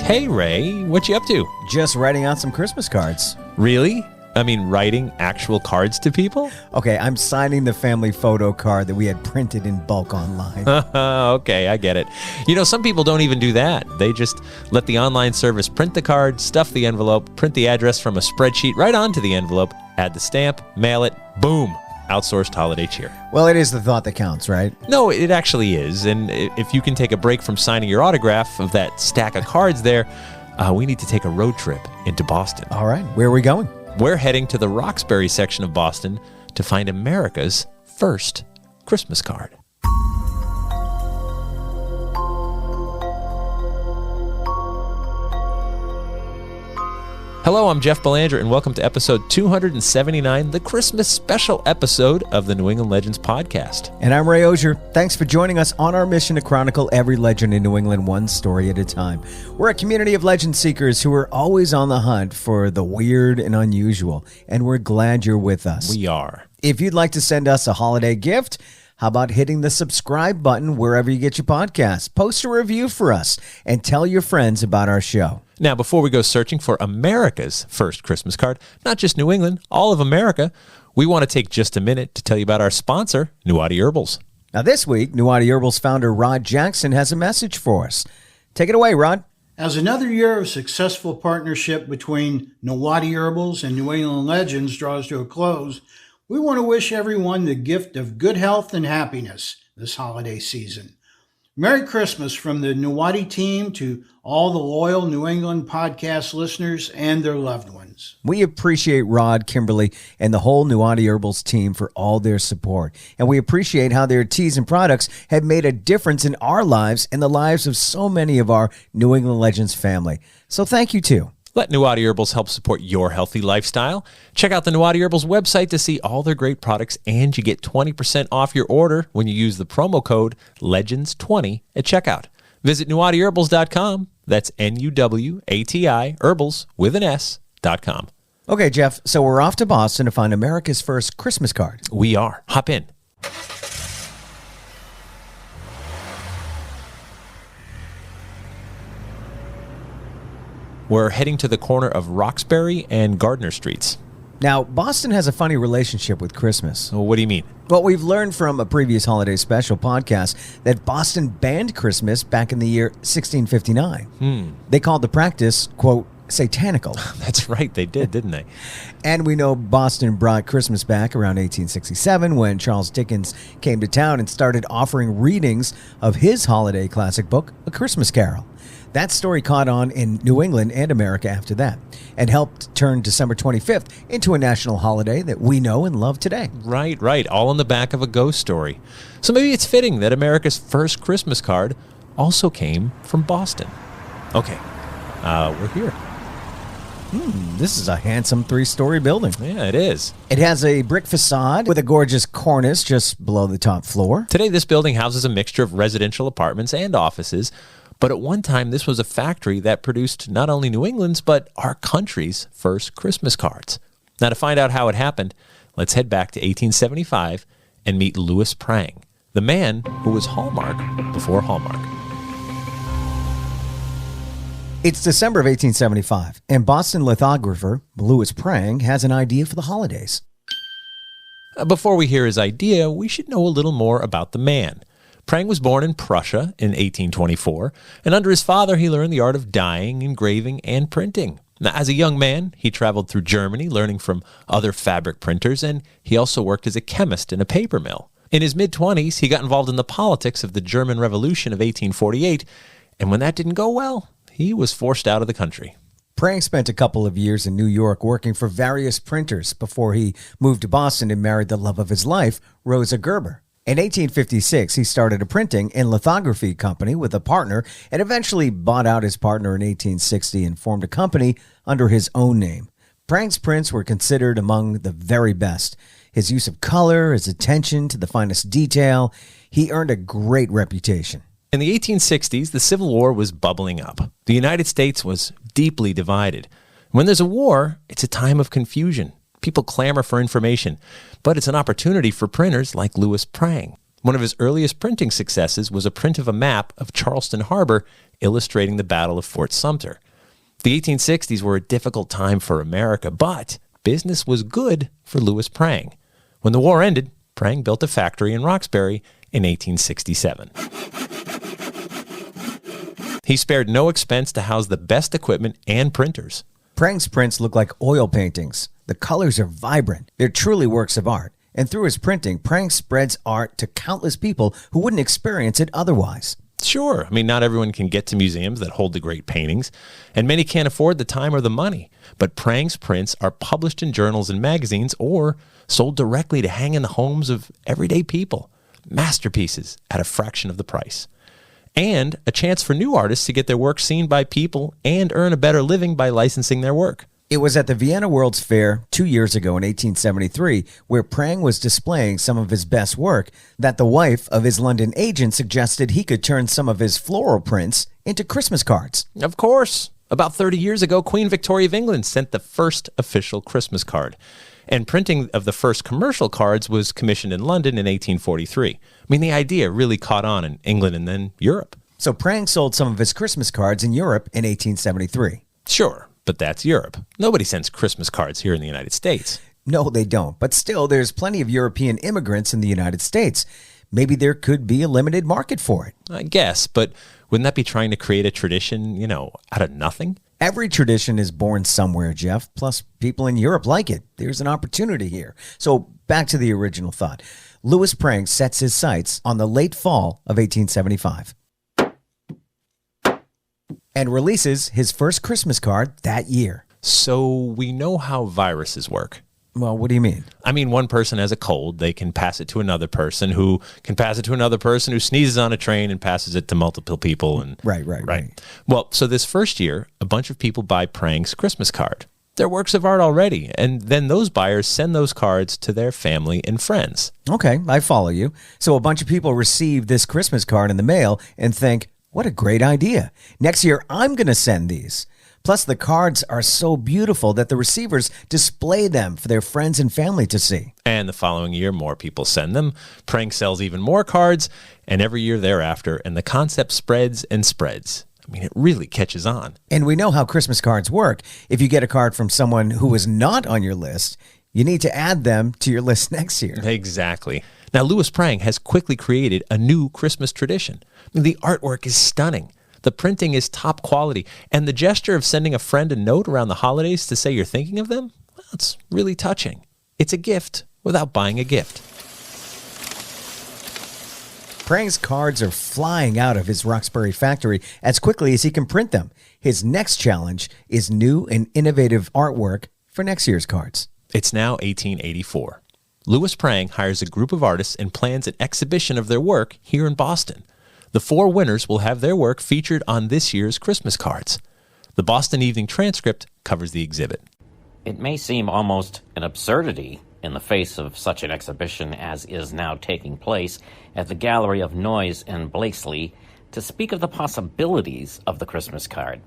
Hey, Ray, what you up to? Just writing out some Christmas cards. Really? I mean, writing actual cards to people? Okay, I'm signing the family photo card that we had printed in bulk online. Okay, I get it. You know, some people don't even do that. They just let the online service print the card, stuff the envelope, print the address from a spreadsheet right onto the envelope, add the stamp, mail it, boom, outsourced holiday cheer. Well, it is the thought that counts, right? No, it actually is. And if you can take a break from signing your autograph of that stack of cards there, we need to take a road trip into Boston. All right, where are we going? We're heading to the Roxbury section of Boston to find America's first Christmas card. Hello, I'm Jeff Belanger, and welcome to episode 279, the Christmas special episode of the New England Legends podcast. And I'm Ray Auger. Thanks for joining us on our mission to chronicle every legend in New England one story at a time. We're a community of legend seekers who are always on the hunt for the weird and unusual, and we're glad you're with us. We are. If you'd like to send us a holiday gift, how about hitting the subscribe button wherever you get your podcasts? Post a review for us and tell your friends about our show. Now, before we go searching for America's first Christmas card, not just New England, all of America, we want to take just a minute to tell you about our sponsor, Nuwadi Herbals. Now this week, Nuwadi Herbals founder Rod Jackson has a message for us. Take it away, Rod. As another year of successful partnership between Nuwadi Herbals and New England Legends draws to a close, we want to wish everyone the gift of good health and happiness this holiday season. Merry Christmas from the Nuwadi team to all the loyal New England podcast listeners and their loved ones. We appreciate Rod, Kimberly, and the whole Nuwadi Herbals team for all their support. And we appreciate how their teas and products have made a difference in our lives and the lives of so many of our New England Legends family. So thank you, too. Let Nuwadi Herbals help support your healthy lifestyle. Check out the Nuwadi Herbals website to see all their great products, and you get 20% off your order when you use the promo code LEGENDS20 at checkout. Visit NuwadiHerbals.com. That's Nuwati Herbals with an S.com. Okay, Jeff, so we're off to Boston to find America's first Christmas card. We are. Hop in. We're heading to the corner of Roxbury and Gardner Streets. Now, Boston has a funny relationship with Christmas. Well, what do you mean? Well, we've learned from a previous holiday special podcast that Boston banned Christmas back in the year 1659. They called the practice, quote, satanical. That's right, they did, didn't they? And we know Boston brought Christmas back around 1867 when Charles Dickens came to town and started offering readings of his holiday classic book, A Christmas Carol. That story caught on in New England and America after that and helped turn December 25th into a national holiday that we know and love today. Right. All on the back of a ghost story. So maybe it's fitting that America's first Christmas card also came from Boston. Okay, we're here. This is a handsome 3-story building. Yeah, it is. It has a brick facade with a gorgeous cornice just below the top floor. Today, this building houses a mixture of residential apartments and offices. But at one time, this was a factory that produced not only New England's, but our country's first Christmas cards. Now, to find out how it happened, let's head back to 1875 and meet Louis Prang, the man who was Hallmark before Hallmark. It's December of 1875, and Boston lithographer Louis Prang has an idea for the holidays. Before we hear his idea, we should know a little more about the man. Prang was born in Prussia in 1824, and under his father, he learned the art of dyeing, engraving, and printing. Now, as a young man, he traveled through Germany, learning from other fabric printers, and he also worked as a chemist in a paper mill. In his mid-20s, he got involved in the politics of the German Revolution of 1848, and when that didn't go well, he was forced out of the country. Prang spent a couple of years in New York working for various printers before he moved to Boston and married the love of his life, Rosa Gerber. In 1856, he started a printing and lithography company with a partner and eventually bought out his partner in 1860 and formed a company under his own name. Prang's prints were considered among the very best. His use of color, his attention to the finest detail, he earned a great reputation. In the 1860s, the Civil War was bubbling up. The United States was deeply divided. When there's a war, it's a time of confusion. People clamor for information, but it's an opportunity for printers like Louis Prang. One of his earliest printing successes was a print of a map of Charleston Harbor illustrating the Battle of Fort Sumter. The 1860s were a difficult time for America, but business was good for Louis Prang. When the war ended, Prang built a factory in Roxbury in 1867. He spared no expense to house the best equipment and printers. Prang's prints look like oil paintings. The colors are vibrant. They're truly works of art. And through his printing, Prang spreads art to countless people who wouldn't experience it otherwise. Sure, not everyone can get to museums that hold the great paintings, and many can't afford the time or the money. But Prang's prints are published in journals and magazines or sold directly to hang in the homes of everyday people. Masterpieces at a fraction of the price. And a chance for new artists to get their work seen by people and earn a better living by licensing their work. It was at the Vienna World's Fair 2 years ago in 1873, where Prang was displaying some of his best work, that the wife of his London agent suggested he could turn some of his floral prints into Christmas cards. Of course. About 30 years ago, Queen Victoria of England sent the first official Christmas card. And printing of the first commercial cards was commissioned in London in 1843. The idea really caught on in England and then Europe. So Prang sold some of his Christmas cards in Europe in 1873. Sure. But that's Europe. Nobody sends Christmas cards here in the United States. No, they don't. But still, there's plenty of European immigrants in the United States. Maybe there could be a limited market for it. I guess, but wouldn't that be trying to create a tradition, out of nothing? Every tradition is born somewhere, Jeff. Plus, people in Europe like it. There's an opportunity here. So back to the original thought. Louis Prang sets his sights on the late fall of 1875. And releases his first Christmas card that year. So we know how viruses work. Well, what do you mean? One person has a cold, they can pass it to another person who can pass it to another person who sneezes on a train and passes it to multiple people. And Right. Well, so this first year, a bunch of people buy Prang's Christmas card. They're works of art already, and then those buyers send those cards to their family and friends. Okay, I follow you. So a bunch of people receive this Christmas card in the mail and think, what a great idea. Next year, I'm going to send these. Plus, the cards are so beautiful that the receivers display them for their friends and family to see. And the following year, more people send them. Prang sells even more cards, and every year thereafter, and the concept spreads and spreads. It really catches on. And we know how Christmas cards work. If you get a card from someone who is not on your list, you need to add them to your list next year. Exactly. Now, Louis Prang has quickly created a new Christmas tradition. The artwork is stunning. The printing is top quality. And the gesture of sending a friend a note around the holidays to say you're thinking of them, well, it's really touching. It's a gift without buying a gift. Prang's cards are flying out of his Roxbury factory as quickly as he can print them. His next challenge is new and innovative artwork for next year's cards. It's now 1884. Louis Prang hires a group of artists and plans an exhibition of their work here in Boston. The 4 winners will have their work featured on this year's Christmas cards. The Boston Evening Transcript covers the exhibit. It may seem almost an absurdity in the face of such an exhibition as is now taking place at the Gallery of Noyes and Blakesley to speak of the possibilities of the Christmas card.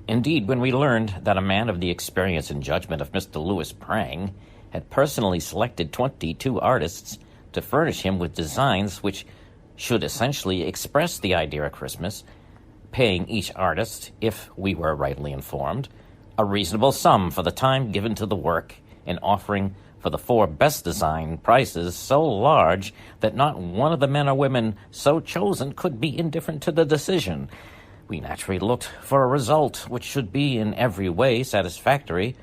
Indeed, when we learned that a man of the experience and judgment of Mr. Louis Prang had personally selected 22 artists to furnish him with designs which should essentially express the idea of Christmas, paying each artist, if we were rightly informed, a reasonable sum for the time given to the work, and offering for the 4 best design prices so large that not one of the men or women so chosen could be indifferent to the decision. We naturally looked for a result which should be in every way satisfactory.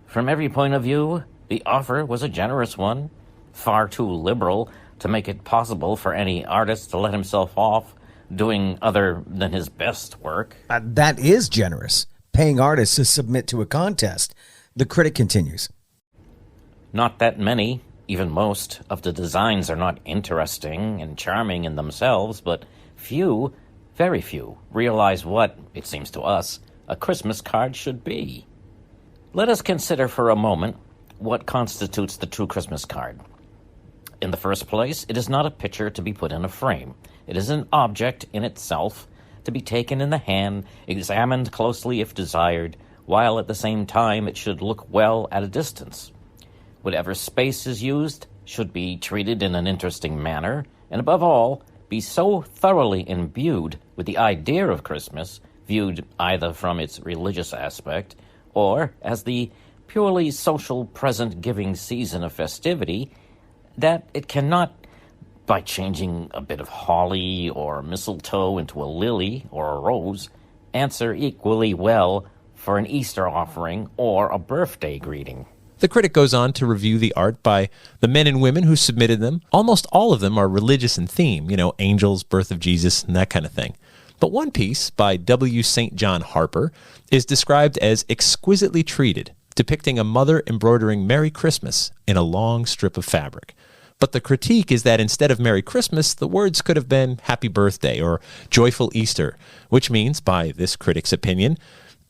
From every point of view, the offer was a generous one, far too liberal to make it possible for any artist to let himself off doing other than his best work. That is generous, paying artists to submit to a contest. The critic continues. Not that many, even most, of the designs are not interesting and charming in themselves, but few, very few, realize what, it seems to us, a Christmas card should be. Let us consider for a moment what constitutes the true Christmas card. In the first place, it is not a picture to be put in a frame. It is an object in itself, to be taken in the hand, examined closely if desired, while at the same time it should look well at a distance. Whatever space is used should be treated in an interesting manner, and above all, be so thoroughly imbued with the idea of Christmas, viewed either from its religious aspect or as the purely social present-giving season of festivity, that it cannot, by changing a bit of holly or mistletoe into a lily or a rose, answer equally well for an Easter offering or a birthday greeting. The critic goes on to review the art by the men and women who submitted them. Almost all of them are religious in theme, angels, birth of Jesus, and that kind of thing. But one piece by W. St. John Harper is described as exquisitely treated, depicting a mother embroidering Merry Christmas in a long strip of fabric. But the critique is that instead of Merry Christmas, the words could have been Happy Birthday or Joyful Easter, which means, by this critic's opinion,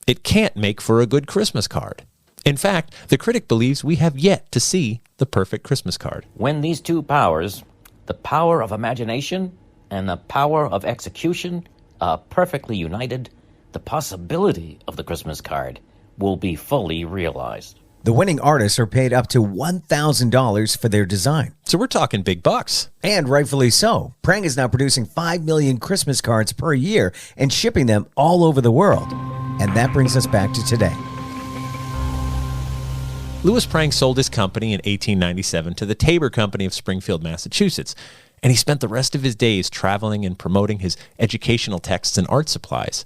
it can't make for a good Christmas card. In fact, the critic believes we have yet to see the perfect Christmas card. When these two powers, the power of imagination and the power of execution, are perfectly united, the possibility of the Christmas card will be fully realized. The winning artists are paid up to $1,000 for their design. So we're talking big bucks. And rightfully so. Prang is now producing 5 million Christmas cards per year and shipping them all over the world. And that brings us back to today. Louis Prang sold his company in 1897 to the Tabor Company of Springfield, Massachusetts, and he spent the rest of his days traveling and promoting his educational texts and art supplies.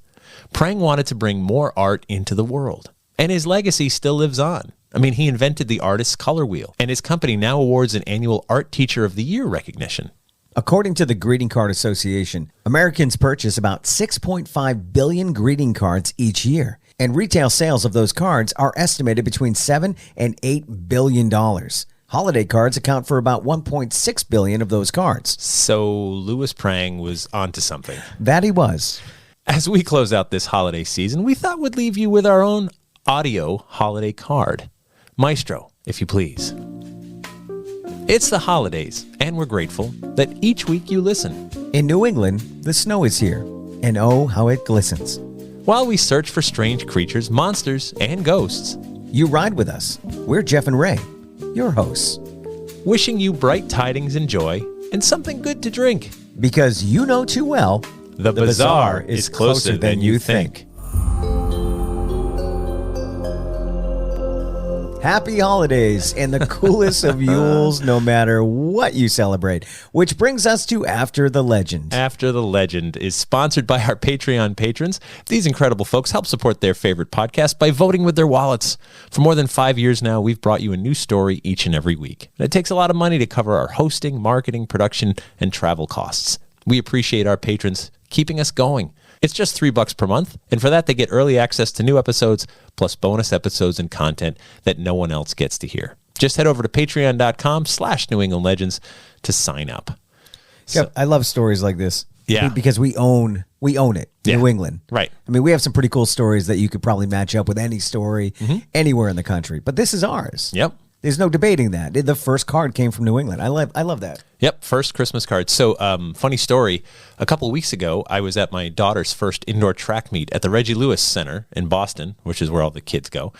Prang wanted to bring more art into the world, and his legacy still lives on. He invented the artist's color wheel, and his company now awards an annual Art Teacher of the Year recognition. According to the Greeting Card Association, Americans purchase about 6.5 billion greeting cards each year, and retail sales of those cards are estimated between $7 and $8 billion. Holiday cards account for about 1.6 billion of those cards. So Louis Prang was onto something. That he was. As we close out this holiday season, we thought we'd leave you with our own audio holiday card. Maestro, if you please. It's the holidays, and we're grateful that each week you listen. In New England, the snow is here, and oh, how it glistens. While we search for strange creatures, monsters, and ghosts, you ride with us. We're Jeff and Ray, your hosts. Wishing you bright tidings and joy, and something good to drink. Because you know too well, the bazaar is closer than you think. Happy holidays and the coolest of Yules, no matter what you celebrate. Which brings us to After the Legend. After the Legend is sponsored by our Patreon patrons. These incredible folks help support their favorite podcast by voting with their wallets. For more than 5 years now, we've brought you a new story each and every week. And it takes a lot of money to cover our hosting, marketing, production, and travel costs. We appreciate our patrons keeping us going. It's just $3 per month, and for that they get early access to new episodes, plus bonus episodes and content that no one else gets to hear. Just head over to patreon.com/New England Legends to sign up. So, I love stories like this. Yeah. Because we own it, Yeah. New England. Right. We have some pretty cool stories that you could probably match up with any story anywhere in the country, but this is ours. Yep. There's no debating that. The first card came from New England. I love that. Yep, first Christmas card. So, funny story. A couple of weeks ago, I was at my daughter's first indoor track meet at the Reggie Lewis Center in Boston, which is where all the kids go.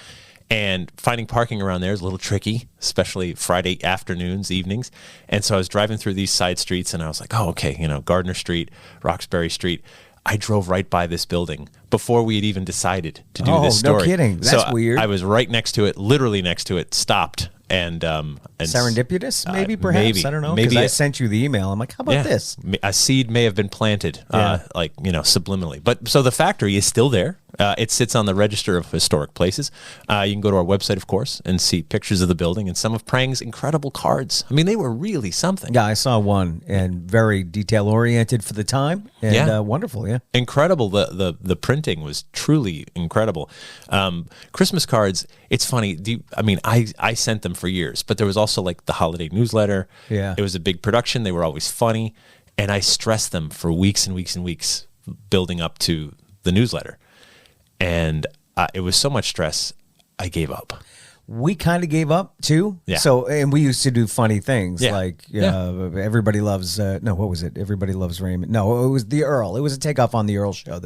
And finding parking around there is a little tricky, especially Friday afternoons, evenings. And so I was driving through these side streets, and I was like, oh, okay, Gardner Street, Roxbury Street. I drove right by this building before we had even decided to do this story. No kidding. That's weird. I was right next to it, literally next to it, stopped. And serendipitous, maybe, perhaps? Maybe. I don't know. Maybe Because I sent you the email. I'm like, how about this? A seed may have been planted, subliminally. But so the factory is still there. It sits on the Register of Historic Places. You can go to our website, of course, and see pictures of the building and some of Prang's incredible cards. They were really something. Yeah, I saw one, and very detail-oriented for the time, and wonderful, yeah. Incredible. The printing was truly incredible. Christmas cards, it's funny. I sent them for years, but there was also like the holiday newsletter. Yeah. It was a big production. They were always funny, and I stressed them for weeks and weeks and weeks building up to the newsletter. And it was so much stress, I gave up. We kind of gave up too. Yeah. So, and we used to do funny things like Everybody Loves. What was it? Everybody Loves Raymond. No, it was the Earl. It was a takeoff on the Earl show.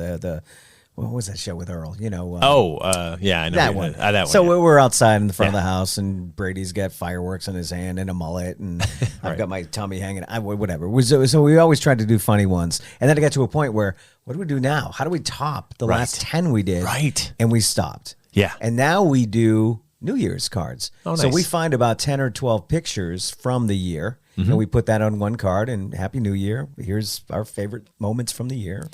what was that show with Earl? Yeah, I know that one. That one. So yeah. we're outside in the front of the house, and Brady's got fireworks in his hand and a mullet, and I've got my tummy hanging. Whatever. So we always tried to do funny ones, and then it got to a point where, what do we do now? How do we top the last 10 we did? Right. And we stopped. Yeah. And now we do New Year's cards. Oh, nice. So we find about 10 or 12 pictures from the year, and we put that on one card, and Happy New Year. Here's our favorite moments from the year.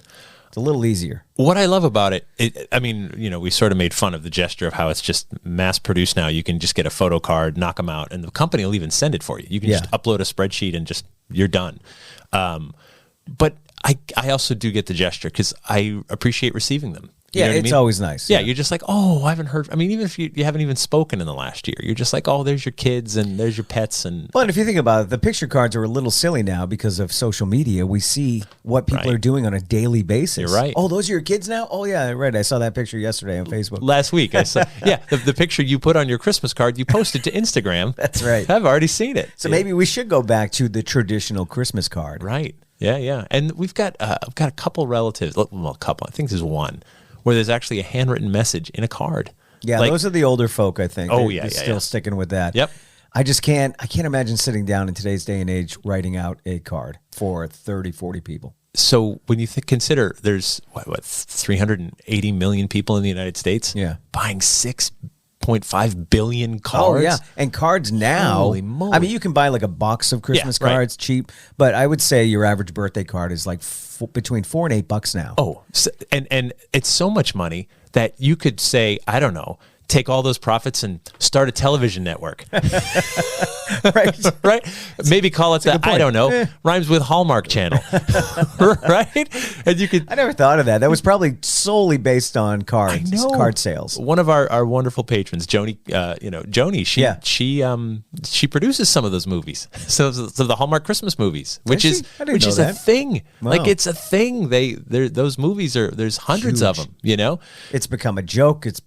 It's a little easier. What I love about it, we sort of made fun of the gesture of how it's just mass produced now. You can just get a photo card, knock them out, and the company will even send it for you. You can just upload a spreadsheet and you're done. But I also do get the gesture because I appreciate receiving them. You know what it's I mean? always nice. Yeah, you're just like, oh, I haven't heard. I mean, even if you haven't even spoken in the last year, you're just like, oh, there's your kids and there's your pets. And well, and if you think about it, the picture cards are a little silly now because of social media. We see what people are doing on a daily basis. You're right. Oh, those are your kids now? Oh, yeah, right. I saw that picture yesterday on Facebook. Last week, I saw, the picture you put on your Christmas card, you posted to Instagram. That's right. I've already seen it. So maybe we should go back to the traditional Christmas card. Right. Yeah. And we've got a couple relatives. Well, a couple. I think there's one where there's actually a handwritten message in a card. Yeah, those are the older folk, I think. Oh, They're still sticking with that. Yep. I can't imagine sitting down in today's day and age writing out a card for 30, 40 people. So when you consider there's, 380 million people in the United States? Yeah. Buying 6.5 billion cards? Oh, yeah. And cards now, holy moly. I mean, you can buy like a box of Christmas cards cheap, but I would say your average birthday card is like between $4 and $8 now. Oh, and it's so much money that you could say, I don't know, take all those profits and start a television network. Right? Maybe call it that, I don't know, rhymes with Hallmark Channel. Right? And you could. I never thought of that. That was probably solely based on cards, card sales. One of our wonderful patrons, Joni, she produces some of those movies. So the Hallmark Christmas movies, which is a thing. Wow. Like it's a thing. Those movies there's hundreds of them, It's become a joke. It's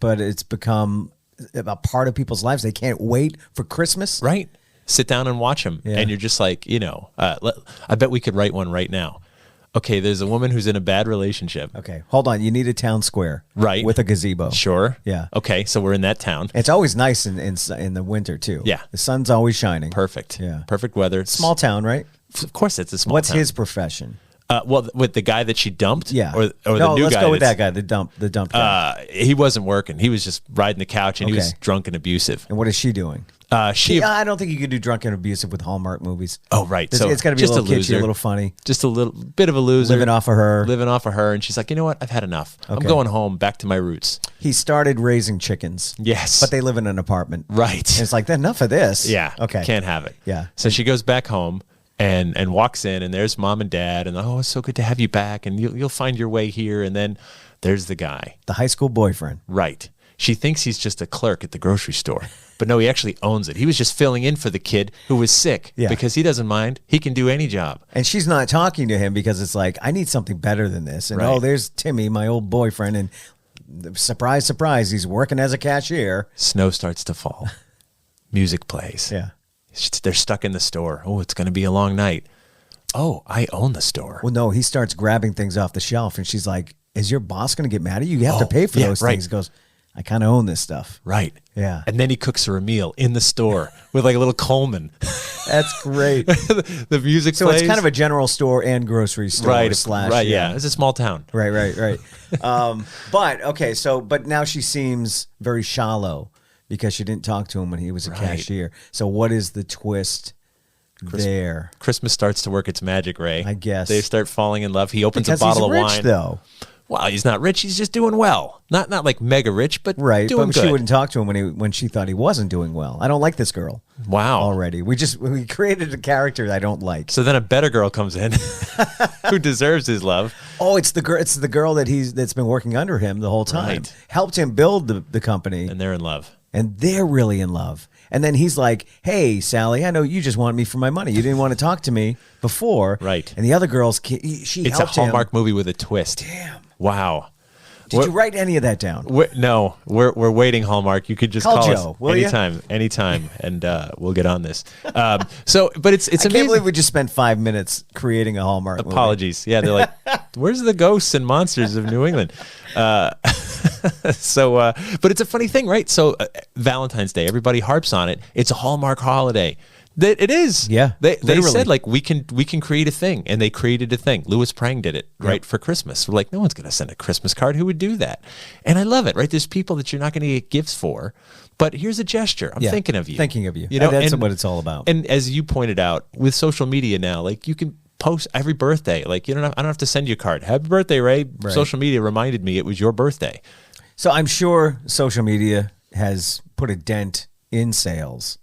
become a part of people's lives. They can't wait for Christmas. Right. Sit down and watch them. Yeah. And you're just like, I bet we could write one right now. Okay, there's a woman who's in a bad relationship. Okay, hold on. You need a town square. Right. With a gazebo. Sure. Yeah. Okay, so we're in that town. It's always nice in the winter, too. Yeah. The sun's always shining. Perfect. Yeah. Perfect weather. Small town, right? Of course it's a small What's town. his profession? Well, with the guy that she dumped? Yeah. Or the new guy? Let's go with that guy, the dump guy. He wasn't working. He was just riding the couch, and he was drunk and abusive. And what is she doing? I don't think you could do drunk and abusive with Hallmark movies. Oh, right. So it's got to be a little kitschy, a little funny. Just a little bit of a loser. Living off of her. And she's like, you know what? I've had enough. Okay. I'm going home, back to my roots. He started raising chickens. Yes. But they live in an apartment. Right. And it's like, enough of this. Yeah. Okay. Can't have it. Yeah. So she goes back home and walks in, and there's mom and dad, and it's so good to have you back, and you'll find your way here. And then there's the guy. The high school boyfriend. Right. She thinks he's just a clerk at the grocery store. But no, he actually owns it. He was just filling in for the kid who was sick because he doesn't mind. He can do any job. And she's not talking to him because it's like, I need something better than this. And there's Timmy, my old boyfriend. And surprise, surprise, he's working as a cashier. Snow starts to fall. Music plays. Yeah. They're stuck in the store. Oh, it's going to be a long night. Oh, I own the store. Well, no, he starts grabbing things off the shelf. And she's like, is your boss going to get mad at you? You have to pay for those things. He goes, I kind of own this stuff. Right. Yeah. And then he cooks her a meal in the store with like a little Coleman. That's great. The music plays. So it's kind of a general store and grocery store. Right. Slash. Yeah. It's a small town. Right. But now she seems very shallow because she didn't talk to him when he was a cashier. So what is the twist there? Christmas starts to work its magic, Ray. I guess. They start falling in love. He opens a bottle of wine. He's rich, though. Well, he's not rich. He's just doing well. Not like mega rich, but doing good. She wouldn't talk to him when she thought he wasn't doing well. I don't like this girl. Wow. Already. We created a character I don't like. So then a better girl comes in who deserves his love. Oh, it's the girl that's been working under him the whole time. Right. Helped him build the company. And they're in love. And they're really in love. And then he's like, hey, Sally, I know you just wanted me for my money. You didn't want to talk to me before. Right. And the other girls, she It's helped a Hallmark him. movie with a twist. Damn. Wow. Did you write any of that down? We're waiting, Hallmark. You could just Call call Joe, us will ya? anytime, and we'll get on this. But it's I amazing. can't believe we just spent 5 minutes creating a Hallmark movie. Apologies. Yeah, they're like, where's the ghosts and monsters of New England? But it's a funny thing, right? So Valentine's Day, everybody harps on it. It's a Hallmark holiday. It is. Yeah, They literally. said, like, we can create a thing, and they created a thing. Louis Prang did it, right, for Christmas. We're like, no one's going to send a Christmas card. Who would do that? And I love it, right? There's people that you're not going to get gifts for, but here's a gesture. I'm thinking of you. Thinking of you. You know, That's what it's all about. And as you pointed out, with social media now, like, you can post every birthday. Like, I don't have to send you a card. Happy birthday, Ray. Right. Social media reminded me it was your birthday. So I'm sure social media has put a dent in sales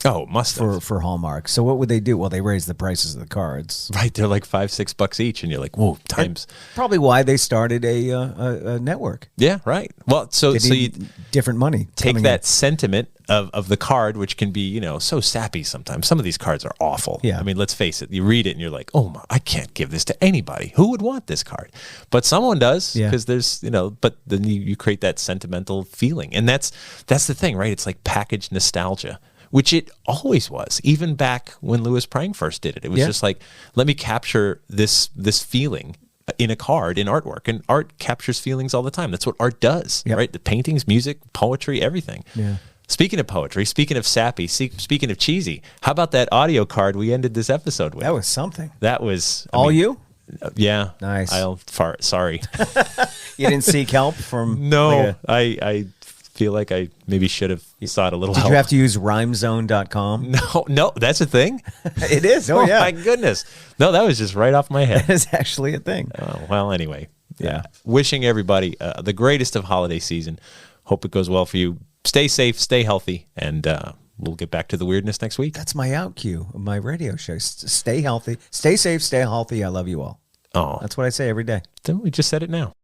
Oh, must have. for Hallmark. So what would they do? Well, they raise the prices of the cards. Right, they're like $5-6 each, and you're like, whoa, times. Probably why they started a network. Yeah, right. Well, so They you need different money. take coming that in. sentiment of the card, which can be, so sappy sometimes. Some of these cards are awful. Yeah. I mean, let's face it. You read it and you're like, oh, I can't give this to anybody. Who would want this card? But someone does, Yeah. because there's, but then you create that sentimental feeling. And that's the thing, right? It's like packaged nostalgia, which it always was, even back when Louis Prang first did it. It was just like, let me capture this feeling in a card, in artwork. And art captures feelings all the time. That's what art does, right? The paintings, music, poetry, everything. Yeah. Speaking of poetry, speaking of sappy, speaking of cheesy, how about that audio card we ended this episode with? That was something. That was... You? Yeah. Nice. Sorry. You didn't seek help from... No, like I feel like I maybe should have sought a little Did help. you have to use rhymezone.com? No, that's a thing? It is. Oh, yeah. my goodness. No, that was just right off my head. It's actually a thing. Oh, well, anyway. Yeah. Wishing everybody the greatest of holiday season. Hope it goes well for you. Stay safe, stay healthy, and we'll get back to the weirdness next week. That's my out cue of my radio show. Stay healthy. Stay safe. Stay healthy. I love you all. Oh, That's what I say every day. then we just said it now.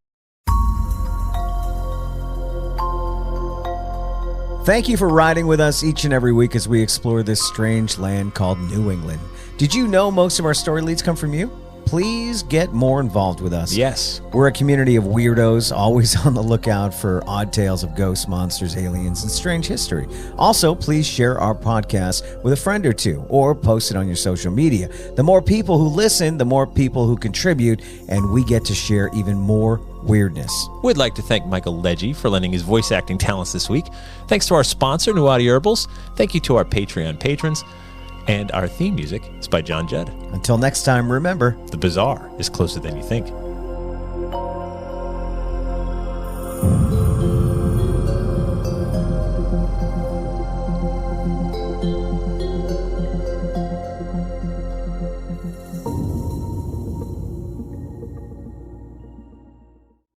Thank you for riding with us each and every week as we explore this strange land called New England. Did you know most of our story leads come from you? Please get more involved with us. Yes. We're a community of weirdos, always on the lookout for odd tales of ghosts, monsters, aliens, and strange history. Also, please share our podcast with a friend or two, or post it on your social media. The more people who listen, the more people who contribute, and we get to share even more weirdness. We'd like to thank Michael Legge for lending his voice acting talents this week. Thanks to our sponsor, Nuati Herbals. Thank you to our Patreon patrons. And our theme music is by John Judd. Until next time, remember, The bizarre is closer than you think.